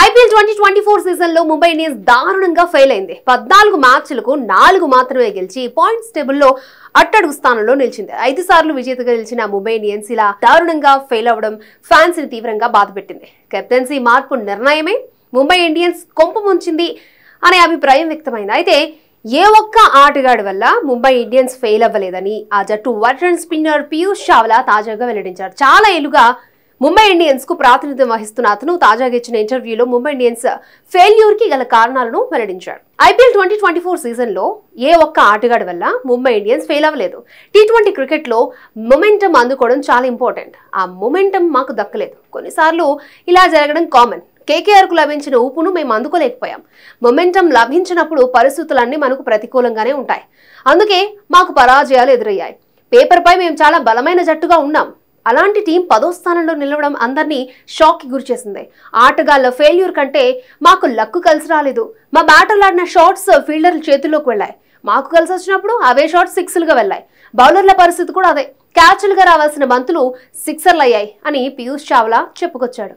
IPL 2024 season లో Mumbai Indians దారుణంగా fail అయింది. 14 మ్యాచ్లకు 4 మాత్రమే గెలిచి పాయింట్స్ టేబుల్ లో అట్టడుగు స్థానంలో నిలిచింది. 5 సార్లు విజేతగా నిలిచిన ముంబై ఇండియన్స్ ఇలా దారుణంగా ఫెయిల్ అవ్వడం ఫ్యాన్స్ ని తీవ్రంగా బాధపెట్టింది. కెప్టెన్సీ మార్పు నిర్ణయమే ముంబై ఇండియన్స్ కొంప ముంచింది అనే అభిప్రాయం వ్యక్తమైంది. అయితే ఏ ఒక్క ఆటగాడి వల్ల ముంబై ఇండియన్స్ ఫెయిల్ అవ్వలేదని ఆ జట్టు వెటరన్ స్పిన్నర్ పీయూష్ చావ్లా తాజాగా వెల్లడించారు. చాలా ఏళ్లుగా ముంబై ఇండియన్స్ కు ప్రాతినిధ్యం వహిస్తున్న అతను తాజాగా ఇచ్చిన ఇంటర్వ్యూలో ముంబై ఇండియన్స్ ఫెయిల్యూర్ కి గల కారణాలను వెల్లడించారు. ఐపీఎల్ 2024 సీజన్ లో ఏ ఒక్క ఆటగాడి వల్ల ముంబై ఇండియన్స్ ఫెయిల్ అవ్వలేదు. టీ20 క్రికెట్ లో మొమెంటం అందుకోవడం చాలా ఇంపార్టెంట్. ఆ మొమెంటం మాకు దక్కలేదు. కొన్నిసార్లు ఇలా జరగడం కామన్. కేకేఆర్ కు లభించిన ఊపును మేము అందుకోలేకపోయాం. మొమెంటం లభించినప్పుడు పరిస్థితులన్నీ మనకు ప్రతికూలంగానే ఉంటాయి. అందుకే మాకు పరాజయాలు ఎదురయ్యాయి. పేపర్ పై మేము చాలా బలమైన జట్టుగా ఉన్నాం. అలాంటి టీం 10వ స్థానంలో నిలవడం అందరినీ షాక్ కి గురిచేసింది. ఆటగాళ్ల ఫెయిల్యూర్ కంటే మాకు లక్కు కలిసి రాలేదు. మా బ్యాటర్లు ఆడిన షాట్స్ ఫీల్డర్ల చేతుల్లోకి వెళ్లాయి. మాకు కలిసి వచ్చినప్పుడు అవే షాట్స్ సిక్స్లుగా వెళ్లాయి. బౌలర్ల పరిస్థితి కూడా అదే. క్యాచ్లుగా రావాల్సిన బంతులు సిక్సర్లు అయ్యాయి అని పీయూష్ చావ్లా చెప్పుకొచ్చాడు.